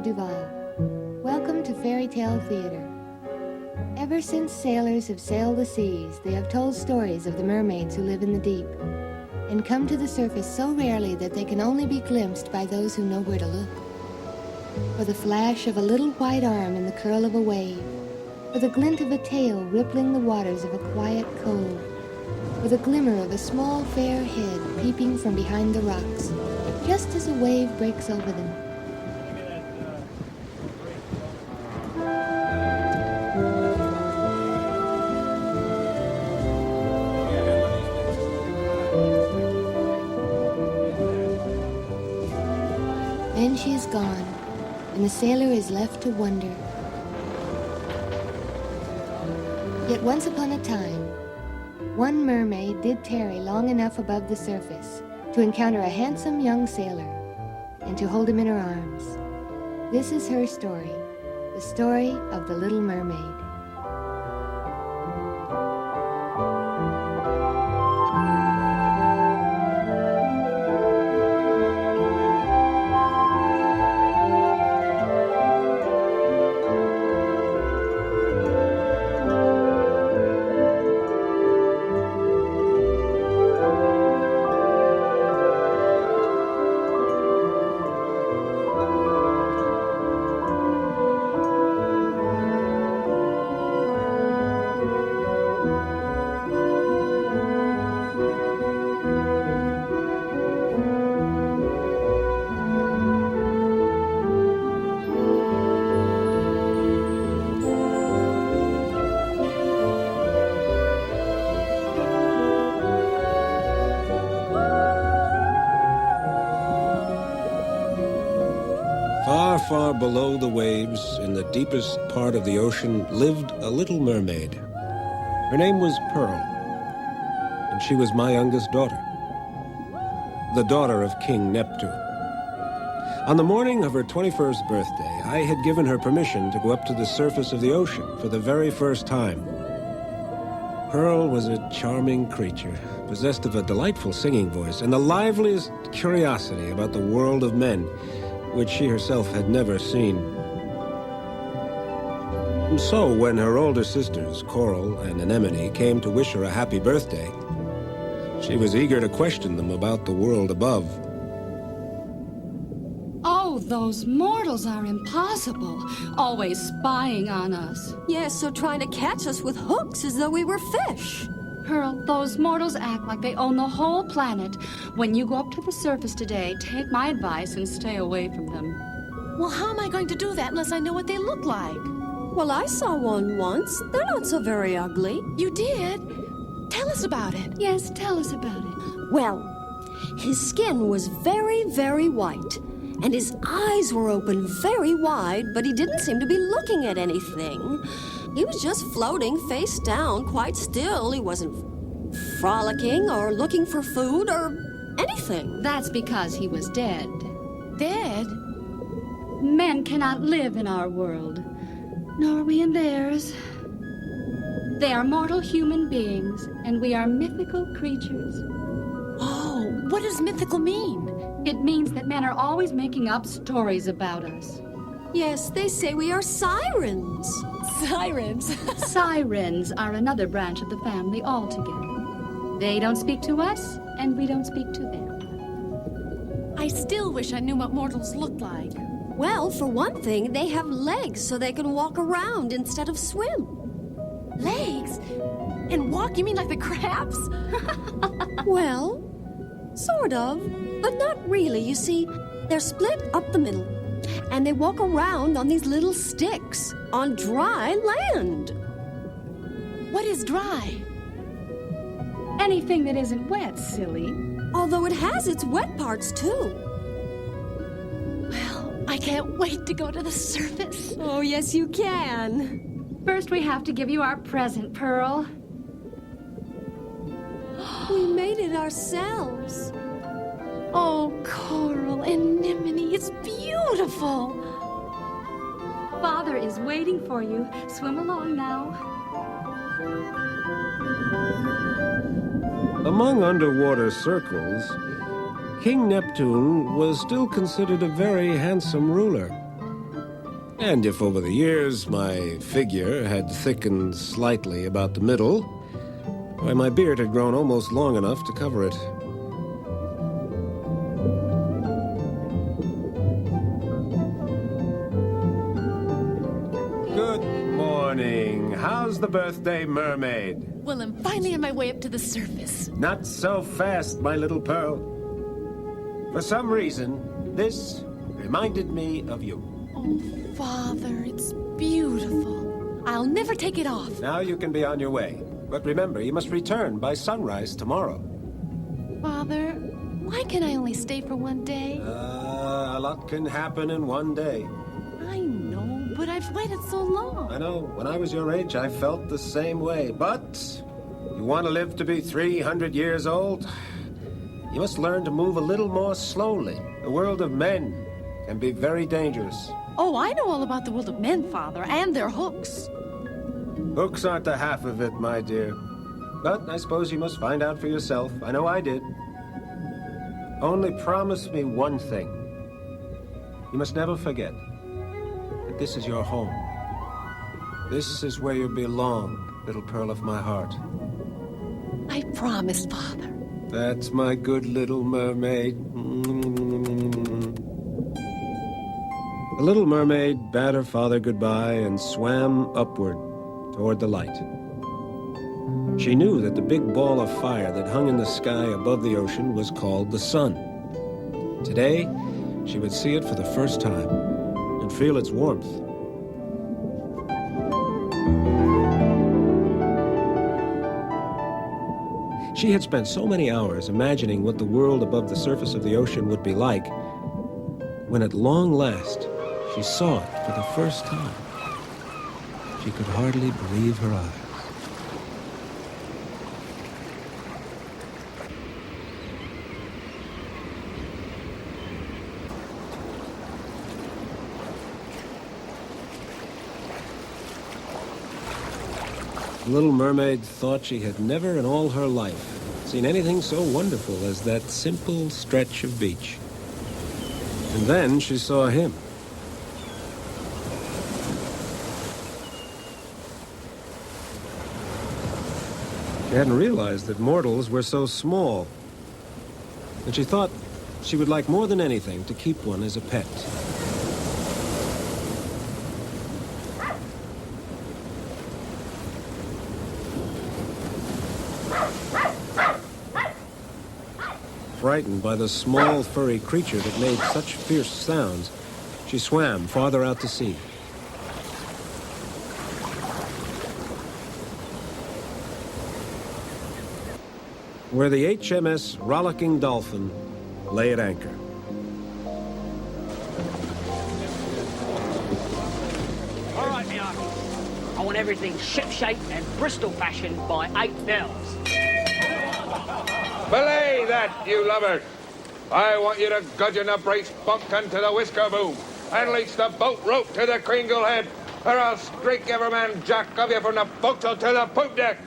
Duvall. Welcome to Fairy Tale Theater. Ever since sailors have sailed the seas, they have told stories of the mermaids who live in the deep and come to the surface so rarely that they can only be glimpsed by those who know where to look. For the flash of a little white arm in the curl of a wave, for the glint of a tail rippling the waters of a quiet cove, for the glimmer of a small fair head peeping from behind the rocks, just as a wave breaks over them. Then she is gone, and the sailor is left to wonder. Yet once upon a time, one mermaid did tarry long enough above the surface to encounter a handsome young sailor and to hold him in her arms. This is her story, the story of the Little Mermaid. Far below the waves, in the deepest part of the ocean, lived a little mermaid. Her name was Pearl, and she was my youngest daughter, the daughter of King Neptune. On the morning of her 21st birthday, I had given her permission to go up to the surface of the ocean for the very first time. Pearl was a charming creature, possessed of a delightful singing voice and the liveliest curiosity about the world of men, which she herself had never seen. And so, when her older sisters, Coral and Anemonie, came to wish her a happy birthday, she was eager to question them about the world above. Oh, those mortals are impossible, always spying on us. Yes, so trying to catch us with hooks as though we were fish. Pearl, those mortals act like they own the whole planet. When you go up to the surface today, take my advice and stay away from them. Well, how am I going to do that unless I know what they look like? Well, I saw one once. They're not so very ugly. You did? Tell us about it. Yes, tell us about it. Well, his skin was very, very white, and his eyes were open very wide, but he didn't seem to be looking at anything. He was just floating face down, quite still. He wasn't frolicking or looking for food or anything. That's because he was dead. Dead? Men cannot live in our world, nor we in theirs. They are mortal human beings, and we are mythical creatures. Oh, what does mythical mean? It means that men are always making up stories about us. Yes, they say we are sirens. Sirens? Sirens are another branch of the family altogether. They don't speak to us, and we don't speak to them. I still wish I knew what mortals looked like. Well, for one thing, they have legs so they can walk around instead of swim. Legs? And walk? You mean like the crabs? Well, sort of, but not really. You see, they're split up the middle, and they walk around on these little sticks on dry land. What is dry? Anything that isn't wet, silly. Although it has its wet parts, too. Well, I can't wait to go to the surface. Oh, yes, you can. First, we have to give you our present, Pearl. We made it ourselves. Oh, Coral and Anemonie, it's beautiful. Father is waiting for you. Swim along now. Among underwater circles, King Neptune was still considered a very handsome ruler. And if over the years my figure had thickened slightly about the middle, why, my beard had grown almost long enough to cover it. Good morning. How's the birthday mermaid? Well, I'm finally on my way up to the surface. Not so fast, my little pearl. For some reason, this reminded me of you. Oh, Father, it's beautiful. I'll never take it off. Now you can be on your way. But remember, you must return by sunrise tomorrow. Father, why can I only stay for one day? A lot can happen in one day. I know, but I've waited so long. I know. When I was your age, I felt the same way. But you want to live to be 300 years old? You must learn to move a little more slowly. The world of men can be very dangerous. Oh, I know all about the world of men, Father, and their hooks. Hooks aren't the half of it, my dear. But I suppose you must find out for yourself. I know I did. Only promise me one thing. You must never forget that this is your home. This is where you belong, little pearl of my heart. I promise, Father. That's my good little mermaid. The little mermaid bade her father goodbye and swam upward toward the light. She knew that the big ball of fire that hung in the sky above the ocean was called the sun. Today, she would see it for the first time and feel its warmth. She had spent so many hours imagining what the world above the surface of the ocean would be like, when at long last, she saw it for the first time. She could hardly believe her eyes. The Little Mermaid thought she had never in all her life seen anything so wonderful as that simple stretch of beach. And then she saw him. She hadn't realized that mortals were so small, and she thought she would like more than anything to keep one as a pet. Frightened by the small, furry creature that made such fierce sounds, she swam farther out to sea. Where the HMS Rollicking Dolphin lay at anchor. All right, me I want everything ship-shape and Bristol fashion by 8 bells. Belay that, you lubbers! I want you to gudgeon the brace bumpkin to the whisker boom and leach the boat rope to the cringle head, or I'll streak every man jack of you from the forecastle to the poop deck.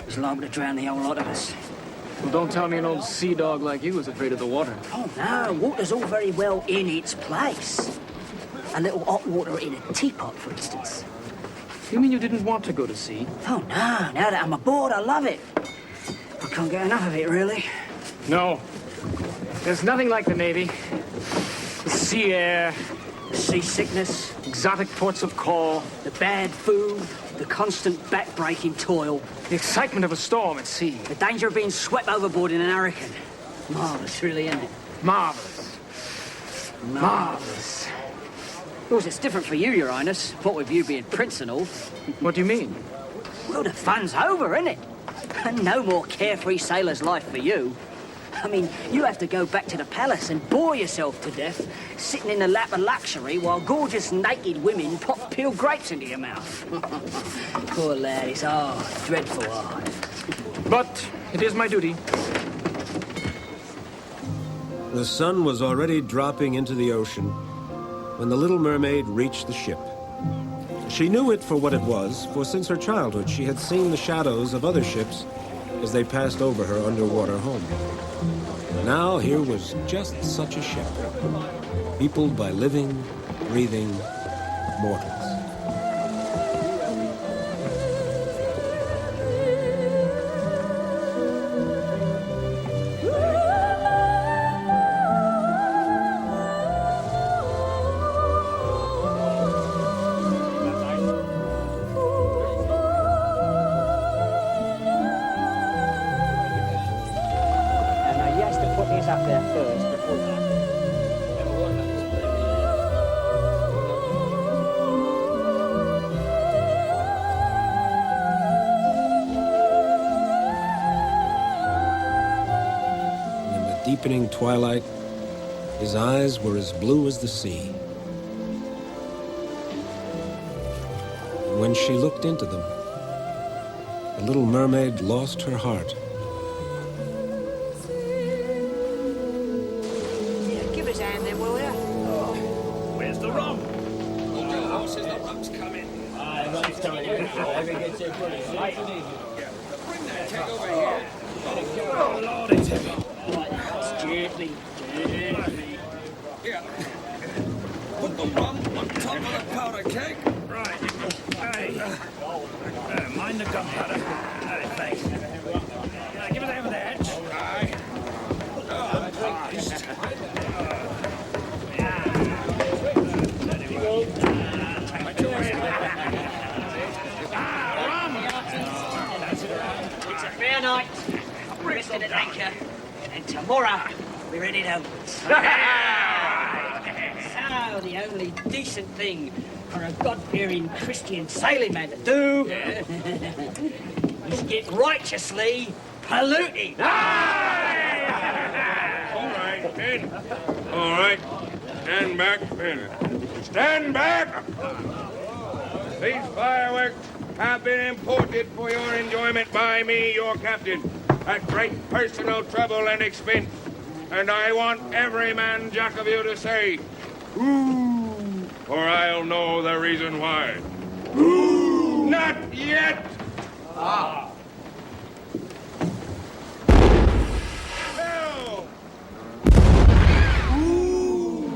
It's liable to drown the whole lot of us. Well, don't tell me an old sea dog like you was afraid of the water. Oh, no, water's all very well in its place. A little hot water in a teapot, for instance. You mean you didn't want to go to sea? Oh, no, now that I'm aboard, I love it. I can't get enough of it, really. No. There's nothing like the Navy. The sea air, Seasickness, exotic ports of call, the bad food, the constant back-breaking toil, the excitement of a storm at sea. the danger of being swept overboard in an hurricane. Marvellous, really, isn't it? Marvelous. Marvelous. Of course, it's different for you, Your Highness, what with you being prince and all. What do you mean? Well, the fun's over, isn't it? And no more carefree sailor's life for you. I mean, you have to go back to the palace and bore yourself to death, sitting in the lap of luxury while gorgeous naked women pop peeled grapes into your mouth. Poor lad, it's hard, dreadful hard. But it is my duty. The sun was already dropping into the ocean when the Little Mermaid reached the ship. She knew it for what it was, for since her childhood she had seen the shadows of other ships as they passed over her underwater home. Now here was just such a ship, peopled by living, breathing mortals. Deepening twilight, his eyes were as blue as the sea. And when she looked into them, the little mermaid lost her heart. Yeah, give us a hand then, will ya? Where's the rum? Hold your horses, the rum's coming. Rum's coming. Bring that keg over here. Oh, Lord, it's heavy. Gently. Here. Put the rum on top of the powder keg. Right. Hey. Mind the gunpowder. Thanks. Give us over the edge. All right. It's a fair night. Rested at anchor. And tomorrow, we're headed homewards. So, the only decent thing for a God-fearing Christian sailing man to do is get righteously polluted. All right, men. All right. Stand back, men. Stand back! These fireworks have been imported for your enjoyment by me, your captain, at great personal trouble and expense. And I want every man jack of you to say, ooh, or I'll know the reason why. Ooh! Not yet! Ah. No! Ooh!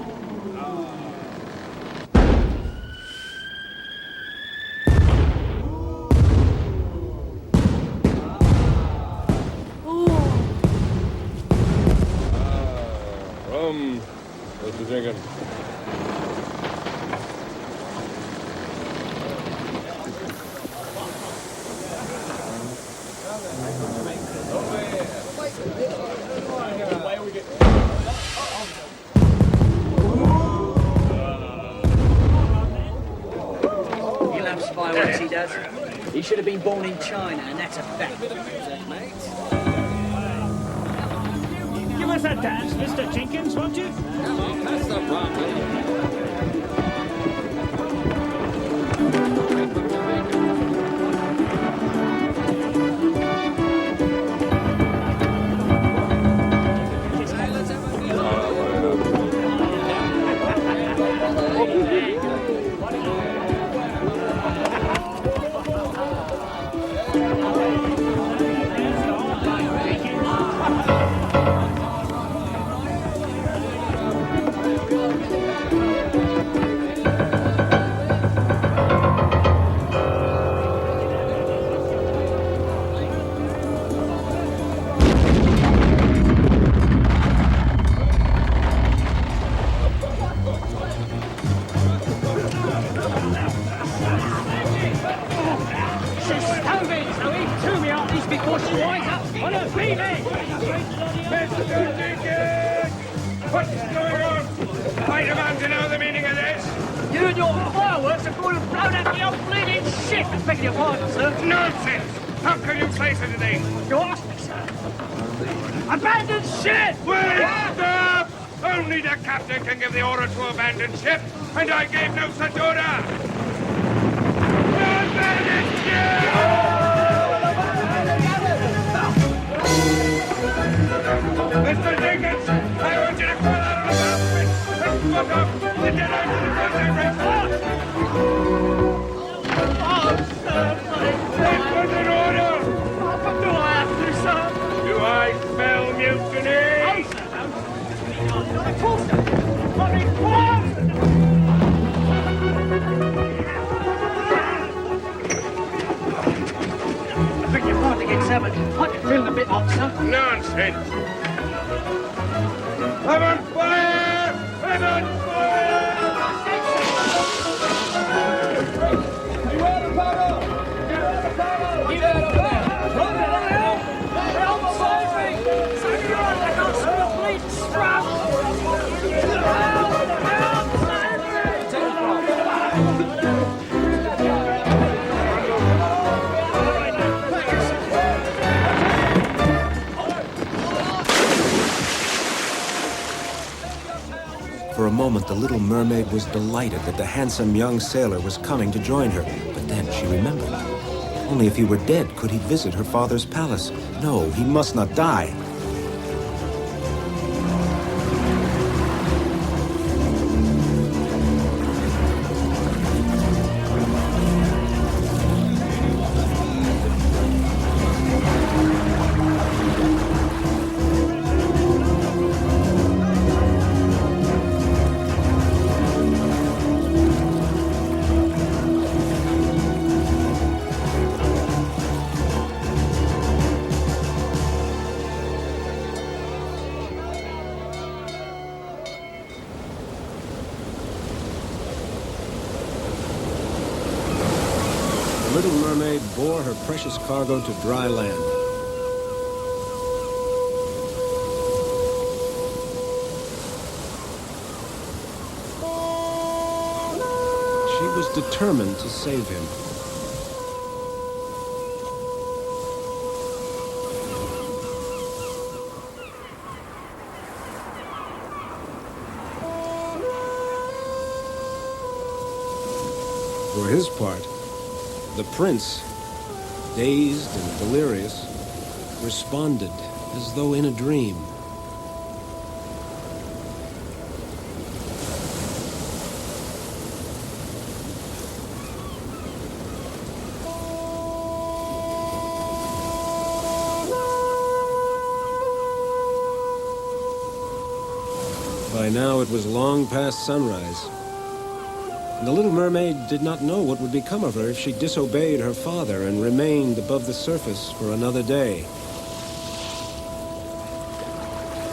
What you thinking? He loves fireworks, he does. He should have been born in China, and that's a fact. Give us a dance, Mr. Jenkins, won't you? Come on, pass the rum. What's going on? I demand to know the meaning of this. You and your fireworks have gone and blown up the old bleeding ship. I beg your pardon, sir. Nonsense! How can you say such a thing? You asked me, sir. Abandon ship! Wait! Stop! Only the captain can give the order to abandon ship, and I gave no such order! Abandon ship! Mr. Jenkins, I want you to call out on the announcement and fuck up the Dennehy to the Princess Emilia. nonsense! Heaven fire! Heaven fire! You out of power! Get out of power! Get out of power! Run around! Help save me! Save me! I can't smell bleach! Strap! Help! Help! Save me! Take the For a moment, the Little Mermaid was delighted that the handsome young sailor was coming to join her. But then she remembered. Only if he were dead could he visit her father's palace. No, he must not die. The Little Mermaid bore her precious cargo to dry land. She was determined to save him. For his part, the prince, dazed and delirious, responded as though in a dream. By now it was long past sunrise. And the Little Mermaid did not know what would become of her if she disobeyed her father and remained above the surface for another day.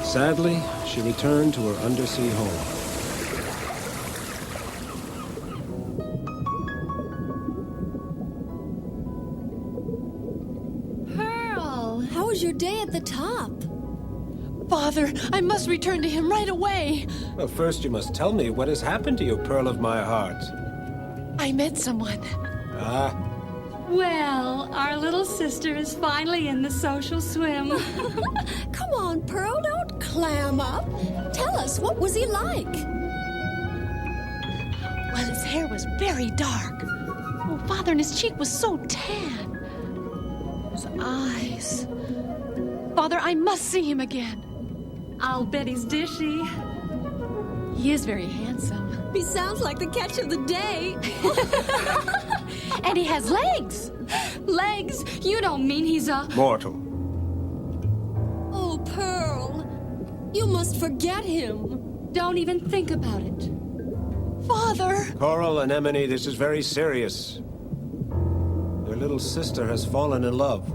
Sadly, she returned to her undersea home. Pearl, how was your day at the top? Father, I must return to him right away. Well, first you must tell me what has happened to you, Pearl of my heart. I met someone. Ah, Well, our little sister is finally in the social swim. Come on, Pearl, don't clam up. Tell us, what was he like? Well, his hair was very dark. Oh, Father, and his cheek was so tan. His eyes. Father, I must see him again. I'll bet he's dishy. He is very handsome. He sounds like the catch of the day. And he has legs. Legs? You don't mean he's a... mortal. Oh, Pearl, you must forget him. Don't even think about it. Father! Coral and Anemonie, this is very serious. Your little sister has fallen in love.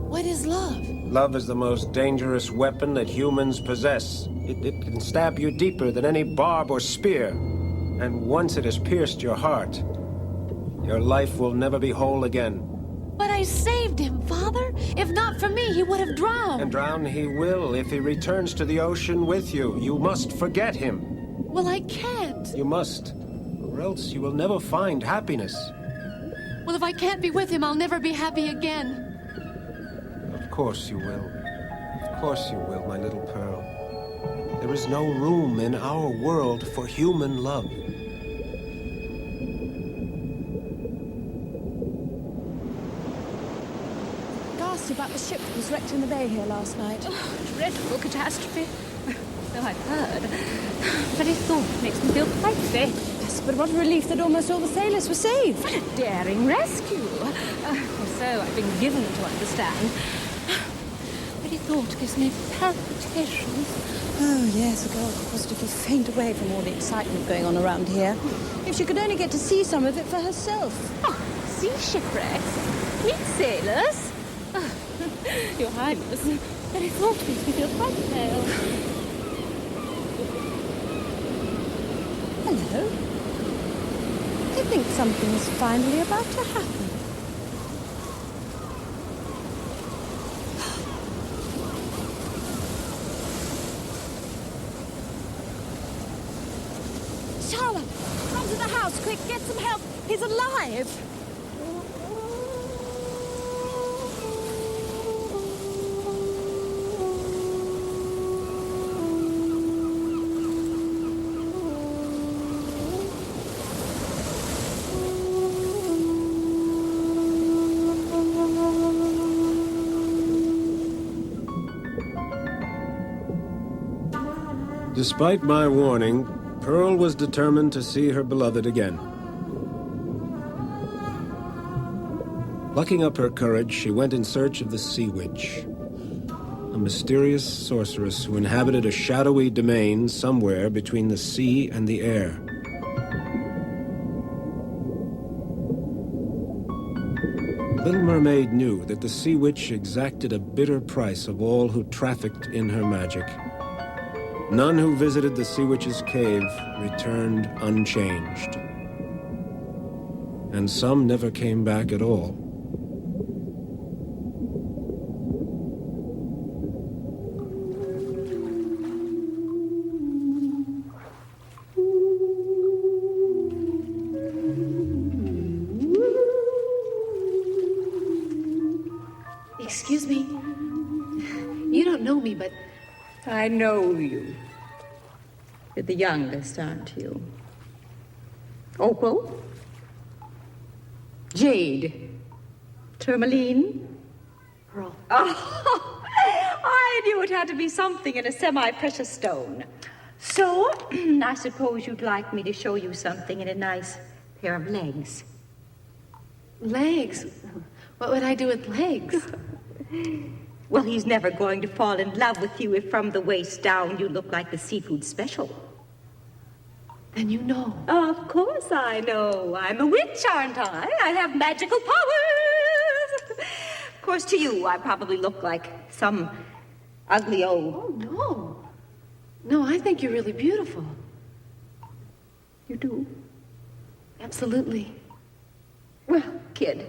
What is love? Love is the most dangerous weapon that humans possess. It can stab you deeper than any barb or spear. And once it has pierced your heart, your life will never be whole again. But I saved him, Father. If not for me, he would have drowned. And drown he will if he returns to the ocean with you. You must forget him. Well, I can't. You must, or else you will never find happiness. Well, if I can't be with him, I'll never be happy again. Of course you will. Of course you will, my little Pearl. There is no room in our world for human love. Asked about the ship that was wrecked in the bay here last night. Dreadful catastrophe. So I've heard. Very thought makes me feel quite safe. Yes, but what a relief that almost all the sailors were saved. What a daring rescue. Or so I've been given to understand. Very thought gives me palpitations. Oh, yes, a girl could positively faint away from all the excitement going on around here. If she could only get to see some of it for herself. Oh, sea shipwrecks. Meet sailors. Your Highness, very thought makes me feel quite pale. Hello. I think something's finally about to happen. Charlotte, come to the house, quick, get some help. He's alive. Despite my warning, Pearl was determined to see her beloved again. Plucking up her courage, she went in search of the Sea Witch, a mysterious sorceress who inhabited a shadowy domain somewhere between the sea and the air. Little Mermaid knew that the Sea Witch exacted a bitter price of all who trafficked in her magic. None who visited the Sea Witch's cave returned unchanged. And some never came back at all. Excuse me. You don't know me, but... I know you. You're the youngest, aren't you? Opal? Jade? Tourmaline? Pearl. Oh, I knew it had to be something in a semi-precious stone. So, I suppose you'd like me to show you something in a nice pair of legs. Legs? What would I do with legs? Well, he's never going to fall in love with you if from the waist down you look like the seafood special. Then you know. Of course I know. I'm a witch, aren't I? I have magical powers. Of course, to you, I probably look like some ugly old... Oh, no. No, I think you're really beautiful. You do? Absolutely. Well, kid,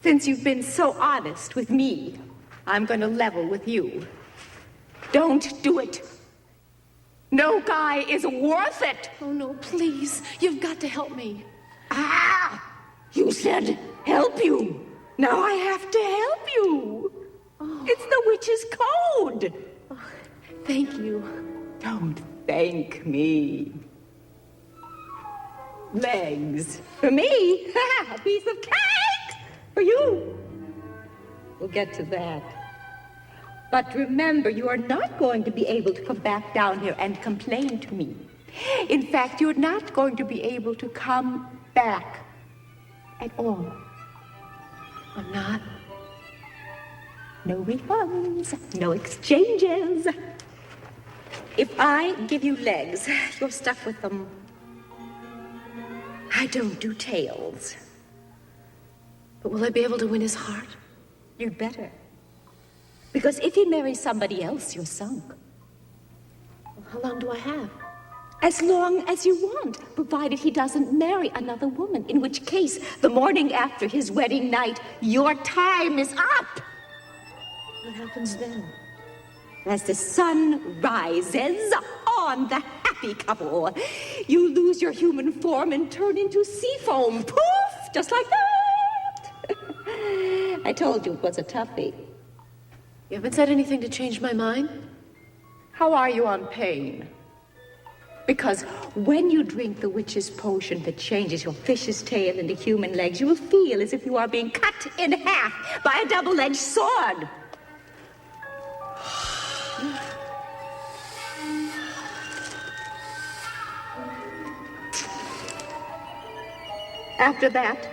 since you've been so honest with me, I'm going to level with you. Don't do it. No guy is worth it. Oh, no, please. You've got to help me. Ah! You said help you. Now I have to help you. Oh. It's the witch's code. Oh, thank you. Don't thank me. Legs. For me? A piece of cake! For you. We'll get to that. But remember, you are not going to be able to come back down here and complain to me. In fact, you're not going to be able to come back at all. I'm not? No refunds, no exchanges. If I give you legs, you're stuck with them. I don't do tails. But will I be able to win his heart? You'd better. Because if he marries somebody else, you're sunk. Well, how long do I have? As long as you want, provided he doesn't marry another woman, in which case, the morning after his wedding night, your time is up. What happens then? As the sun rises on the happy couple, you lose your human form and turn into sea foam. Poof! Just like that. I told you it was a toughie. You haven't said anything to change my mind? How are you on pain? Because when you drink the witch's potion that changes your fish's tail into human legs, you will feel as if you are being cut in half by a double-edged sword. After that,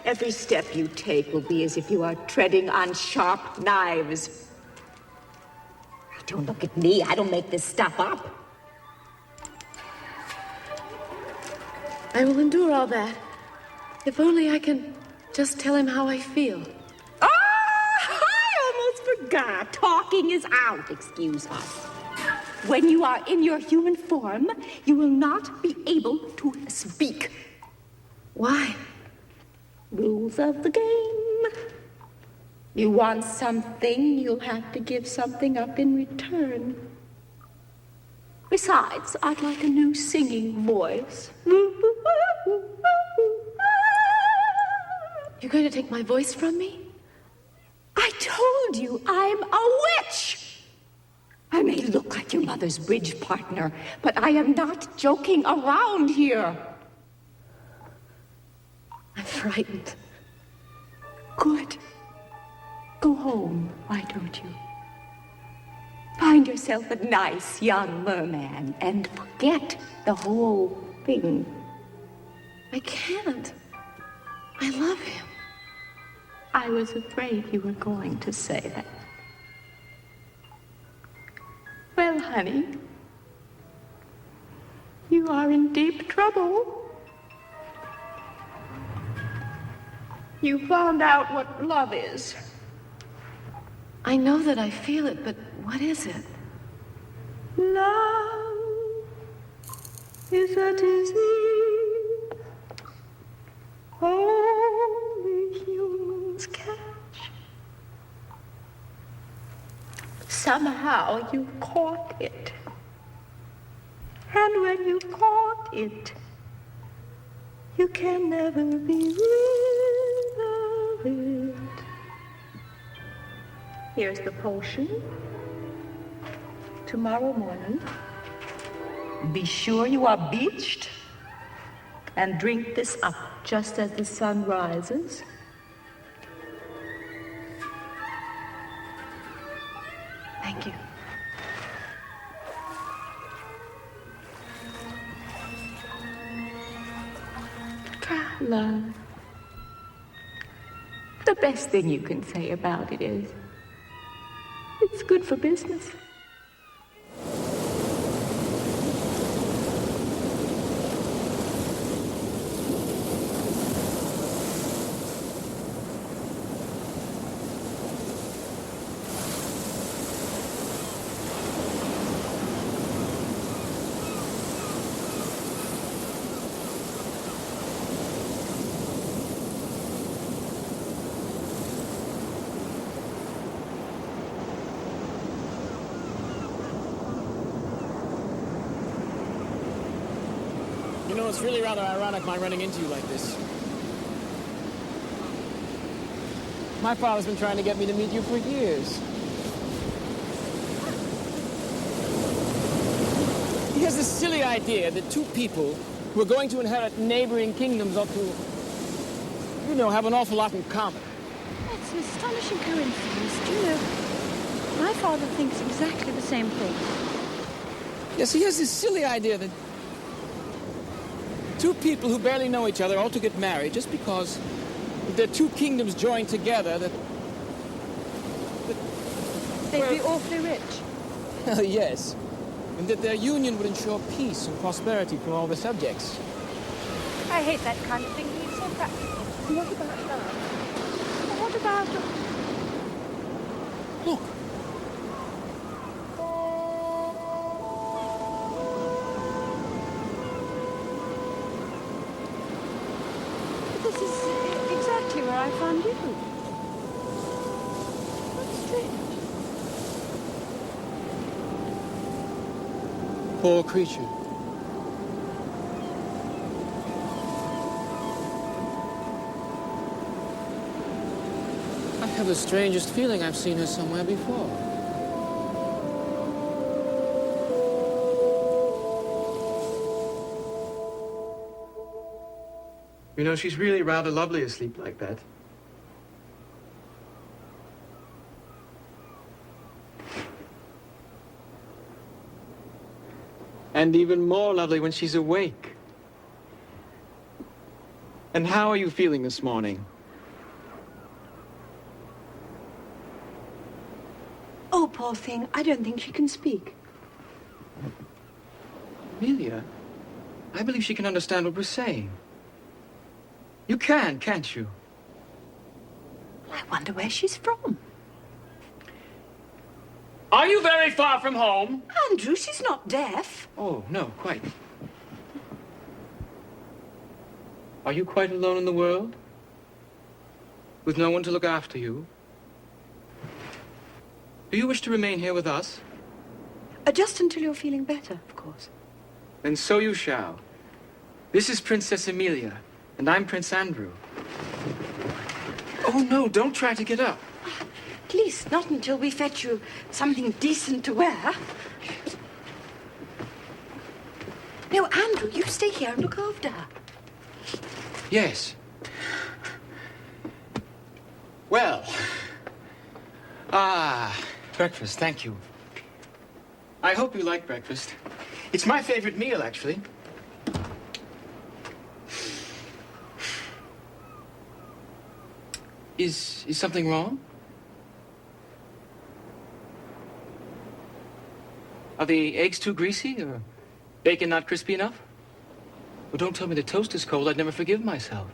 every step you take will be as if you are treading on sharp knives. Don't look at me. I don't make this stuff up. I will endure all that. If only I can just tell him how I feel. Ah! Oscar, talking is out, excuse us. When you are in your human form, you will not be able to speak. Why? Rules of the game. You want something, you'll have to give something up in return. Besides, I'd like a new singing voice. You're going to take my voice from me? I told you I'm a witch! I may look like your mother's bridge partner, but I am not joking around here. I'm frightened. Good. Go home, why don't you? Find yourself a nice young merman and forget the whole thing. I can't. I love him. I was afraid you were going to say that. Well, honey, you are in deep trouble. You found out what love is. I know that I feel it, but what is it? Love is a disease only humans catch. Somehow you caught it. And when you caught it, you can never be rid of it. Here's the potion. Tomorrow morning, be sure you are beached and drink this up just as the sun rises. Thank you. Love. The best thing you can say about it is, it's good for business. You know, it's really rather ironic my running into you like this. My father's been trying to get me to meet you for years. He has this silly idea that two people who are going to inherit neighboring kingdoms ought to, you know, have an awful lot in common. That's an astonishing coincidence. Do you know, my father thinks exactly the same thing. Yes, he has this silly idea that two people who barely know each other ought to get married just because their two kingdoms joined together, that they'd be awfully rich. Yes, and that their union would ensure peace and prosperity for all the subjects. I hate that kind of thing. He's so practical. What about love? What about... Look. This is exactly where I found you. That's strange. Poor creature. I have the strangest feeling I've seen her somewhere before. You know, she's really rather lovely asleep like that. And even more lovely when she's awake. And how are you feeling this morning? Oh, poor thing. I don't think she can speak. Emilia, I believe she can understand what we're saying. You can, can't you? I wonder where she's from. Are you very far from home? Andrew, she's not deaf. Oh, no, quite. Are you quite alone in the world? With no one to look after you? Do you wish to remain here with us? Just until you're feeling better, of course. Then so you shall. This is Princess Emilia, and I'm Prince Andrew. Oh, no, don't try to get up. Please, not until we fetch you something decent to wear. No, Andrew, you stay here and look after her. Yes. Well. Breakfast, thank you. I hope you like breakfast. It's my favorite meal, actually. Is something wrong? Are the eggs too greasy or bacon not crispy enough? Well, don't tell me the toast is cold. I'd never forgive myself.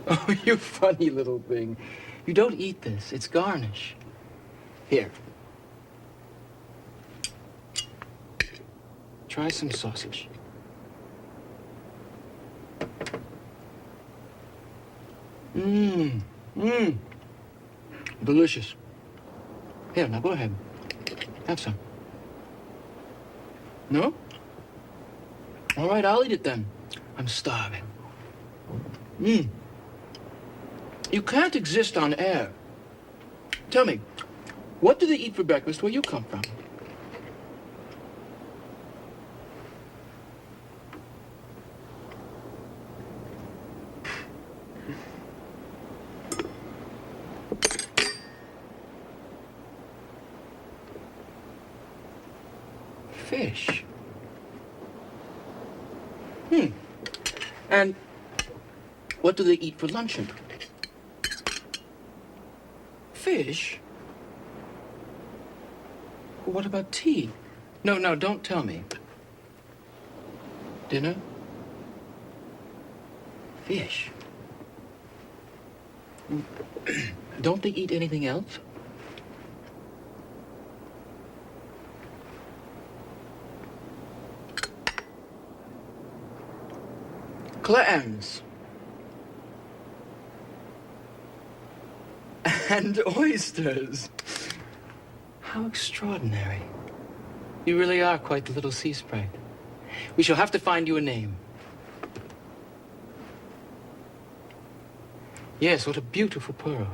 Oh, you funny little thing. You don't eat this. It's garnish. Here. Try some sausage. Delicious. Here, now go ahead. Have some. No? All right, I'll eat it then. I'm starving. You can't exist on air. Tell me, what do they eat for breakfast where you come from? Fish. And what do they eat for luncheon? Fish? What about tea? No, don't tell me. Dinner? Fish. Don't they eat anything else? Clams. And oysters. How extraordinary. You really are quite the little sea sprite. We shall have to find you a name. Yes, what a beautiful pearl.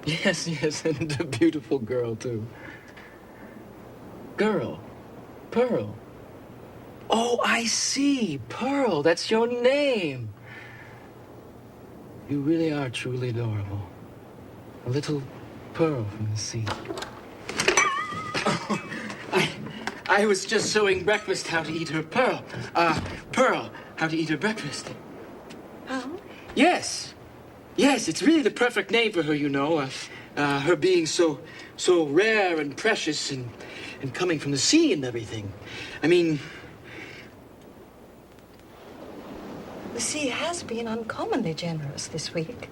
Yes, and a beautiful girl, too. Girl. Pearl. Oh, I see. Pearl, that's your name. You really are truly adorable. A little pearl from the sea. Oh, I was just showing Breakfast how to eat her pearl. Pearl, how to eat her breakfast. Oh? Yes, it's really the perfect name for her, you know. Her being so rare and precious and coming from the sea and everything. I mean... The sea has been uncommonly generous this week.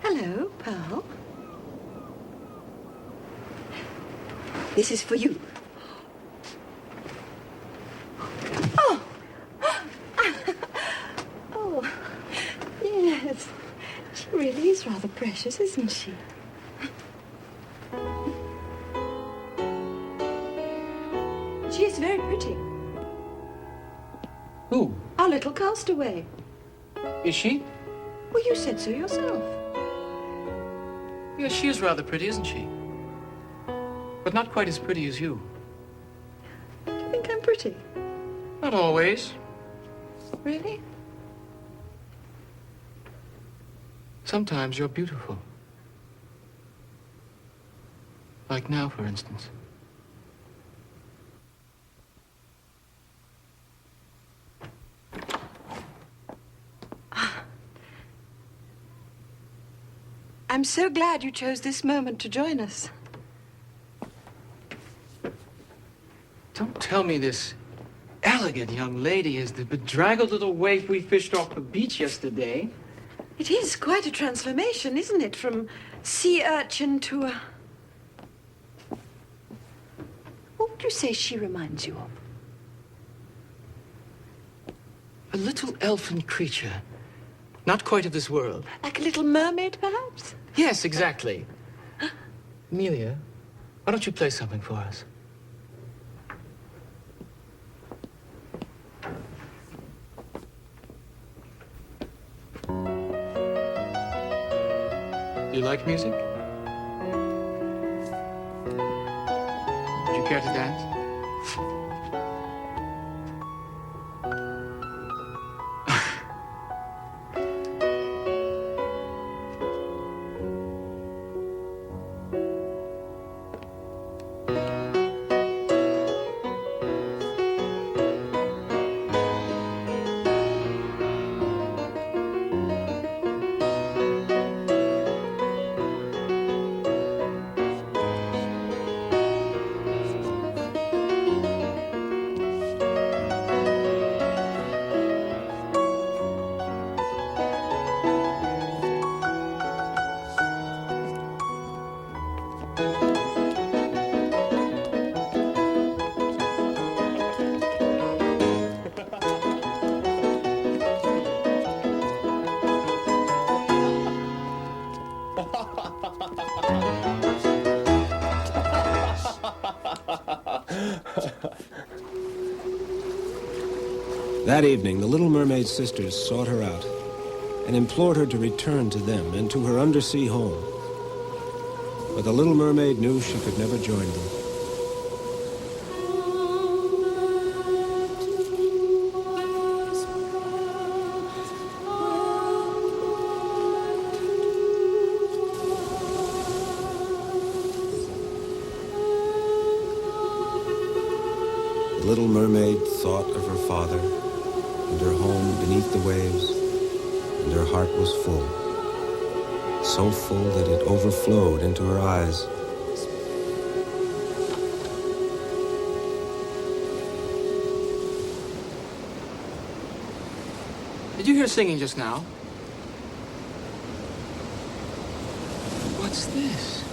Hello, Pearl. This is for you. Oh! Oh, yes. She really is rather precious, isn't she? She is very pretty. Who? Our little castaway. Is she? Well, you said so yourself. Yes, she is rather pretty, isn't she? But not quite as pretty as you. Do you think I'm pretty? Not always. Really? Sometimes you're beautiful. Like now, for instance. I'm so glad you chose this moment to join us. Don't tell me this elegant young lady is the bedraggled little waif we fished off the beach yesterday. It is quite a transformation, isn't it? From sea urchin to a... What would you say she reminds you of? A little elfin creature. Not quite of this world. Like a little mermaid, perhaps? Yes, exactly. Emilia, why don't you play something for us? Do you like music? Would you care to dance? That evening, the Little Mermaid's sisters sought her out and implored her to return to them and to her undersea home. But the Little Mermaid knew she could never join them. The Little Mermaid thought of her father and her home beneath the waves, and her heart was full. So full that it overflowed into her eyes. Did you hear singing just now? What's this?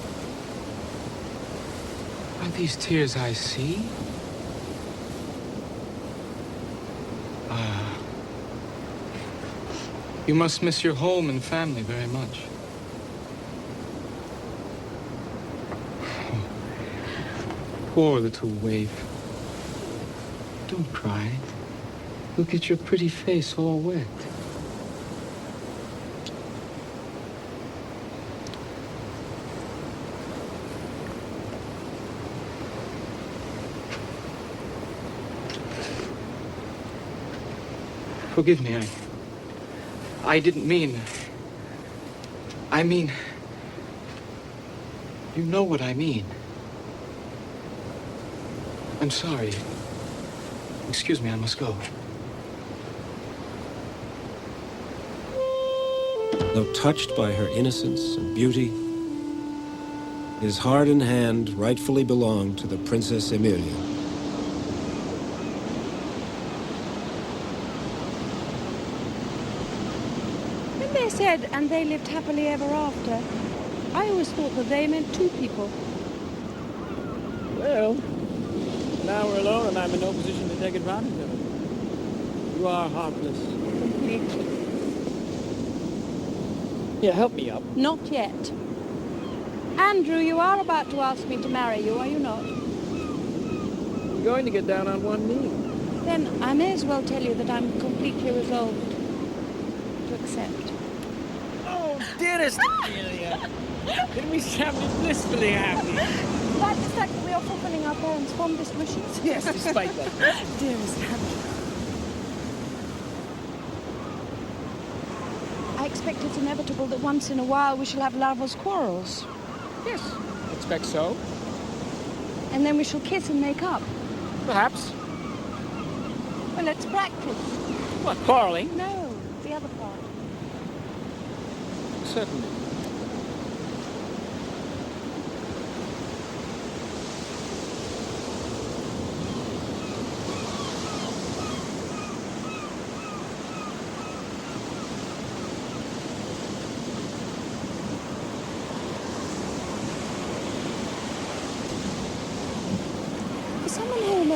Are these tears I see? You must miss your home and family very much. Poor little waif. Don't cry. Look at your pretty face all wet. Forgive me, I didn't mean... I mean... You know what I mean. I'm sorry. Excuse me, I must go. Though touched by her innocence and beauty, his heart and hand rightfully belonged to the Princess Emilia. When they said, and they lived happily ever after, I always thought that they meant two people. Well, now we're alone and I'm in no position to take advantage of it. You are heartless. Completely. Here, help me up. Not yet. Andrew, you are about to ask me to marry you, are you not? I'm going to get down on one knee. Then I may as well tell you that I'm completely resolved to accept. Oh, dearest Emilia. Can we shall be blissfully happy? Despite the fact that we are fulfilling our parents' fondest wishes? Yes, despite that. Dearest Andrew. I expect it's inevitable that once in a while we shall have lovers' quarrels. Yes, I expect so. And then we shall kiss and make up. Perhaps. Well, let's practice. What, quarreling? No, the other part. Certainly.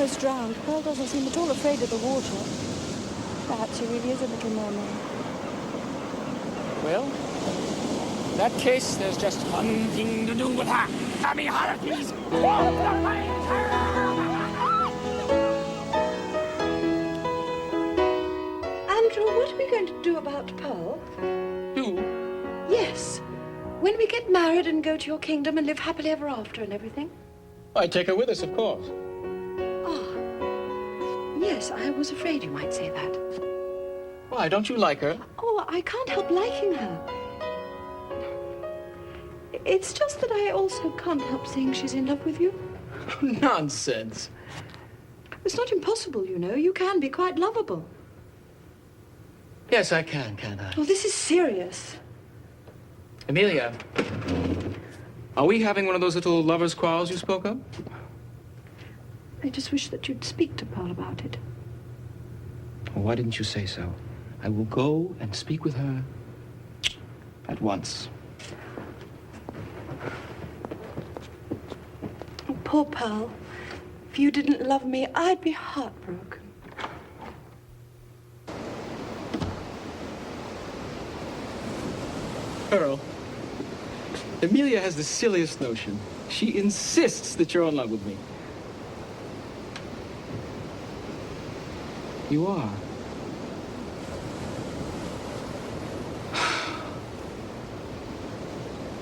almost drowned. Pearl doesn't seem at all afraid of the water. Perhaps she really is a little mermaid. Well, in that case, there's just one thing to do with her. I mean, her, please. Andrew, what are we going to do about Pearl? Do? Yes. When we get married and go to your kingdom and live happily ever after and everything? I take her with us, of course. Yes, I was afraid you might say that. Why, don't you like her? Oh, I can't help liking her. It's just that I also can't help saying she's in love with you. Nonsense. It's not impossible, you know. You can be quite lovable. Yes, I can, can't I? Oh, this is serious. Emilia, are we having one of those little lovers' quarrels you spoke of? I just wish that you'd speak to Pearl about it. Well, why didn't you say so? I will go and speak with her at once. Oh, poor Pearl. If you didn't love me, I'd be heartbroken. Pearl, Emilia has the silliest notion. She insists that you're in love with me. You are.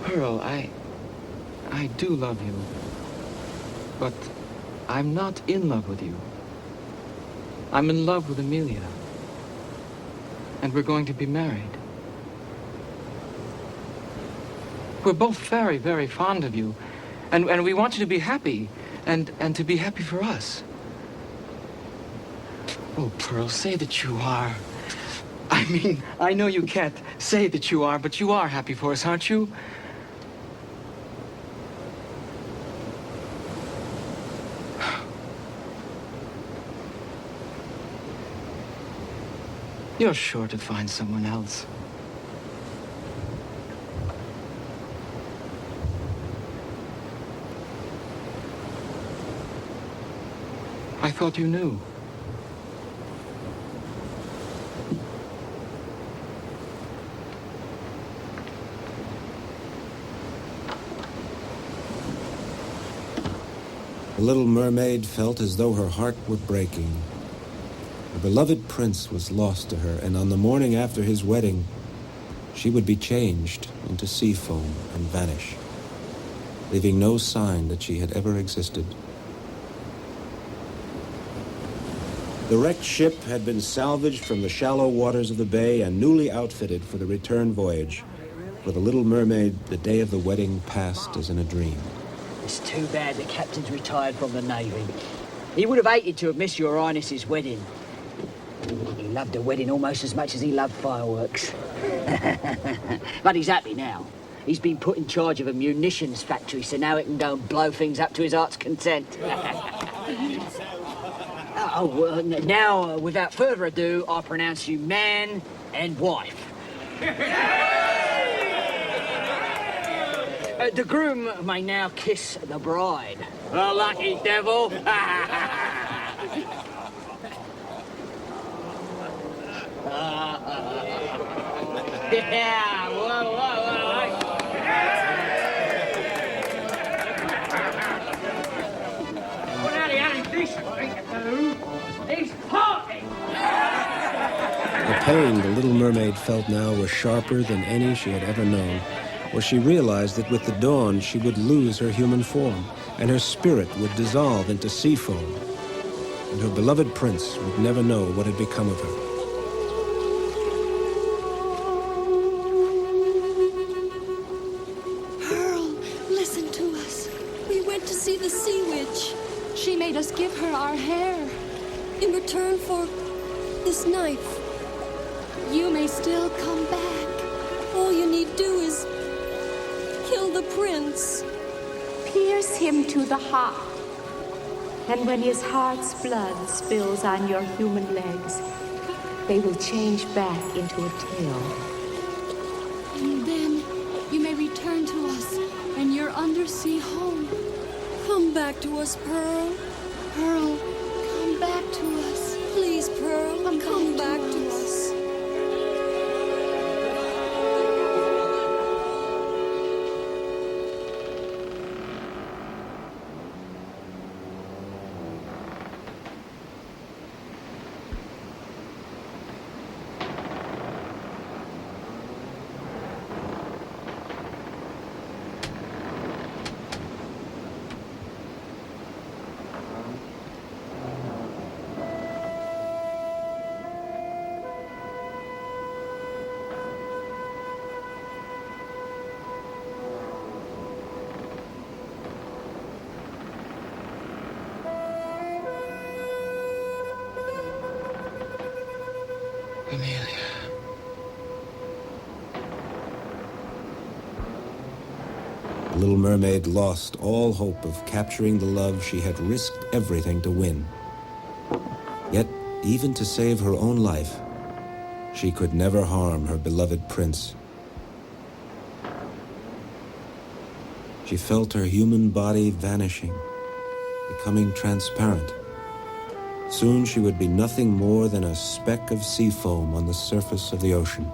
Pearl, I do love you. But I'm not in love with you. I'm in love with Emilia. And we're going to be married. We're both very, very fond of you. And we want you to be happy. And to be happy for us. Oh, Pearl, say that you are. I mean, I know you can't say that you are, but you are happy for us, aren't you? You're sure to find someone else. I thought you knew. The little mermaid felt as though her heart were breaking. Her beloved prince was lost to her, and on the morning after his wedding, she would be changed into sea foam and vanish, leaving no sign that she had ever existed. The wrecked ship had been salvaged from the shallow waters of the bay and newly outfitted for the return voyage. For the Little Mermaid, the day of the wedding passed as in a dream. It's too bad the captain's retired from the Navy. He would have hated to have missed your Highness's wedding. He loved a wedding almost as much as he loved fireworks. But he's happy now. He's been put in charge of a munitions factory, so now he can go and blow things up to his heart's content. Now, without further ado, I pronounce you man and wife. The groom may now kiss the bride. The lucky devil. Yeah, whoa. Well, now the only decent thing to do is party. The pain the Little Mermaid felt now was sharper than any she had ever known, for she realized that with the dawn she would lose her human form, and her spirit would dissolve into sea foam, and her beloved prince would never know what had become of her. Pearl, listen to us. We went to see the sea witch. She made us give her our hair. In return for this knife. You may still come back. All you need do is kill the prince. Pierce him to the heart. And when his heart's blood spills on your human legs, they will change back into a tail. And then you may return to us and your undersea home. Come back to us, Pearl. Pearl, Emilia. The Little Mermaid lost all hope of capturing the love she had risked everything to win. Yet, even to save her own life, she could never harm her beloved prince. She felt her human body vanishing, becoming transparent. Soon she would be nothing more than a speck of sea foam on the surface of the ocean.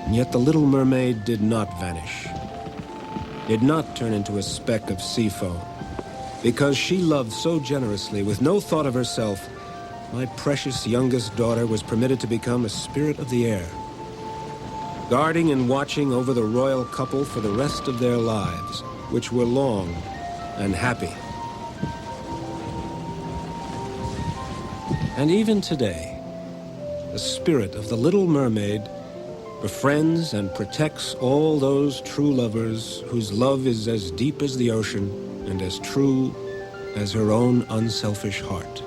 And yet the Little Mermaid did not vanish, did not turn into a speck of sea foam. Because she loved so generously, with no thought of herself, my precious youngest daughter was permitted to become a spirit of the air, guarding and watching over the royal couple for the rest of their lives, which were long and happy. And even today, the spirit of the Little Mermaid befriends and protects all those true lovers whose love is as deep as the ocean and as true as her own unselfish heart.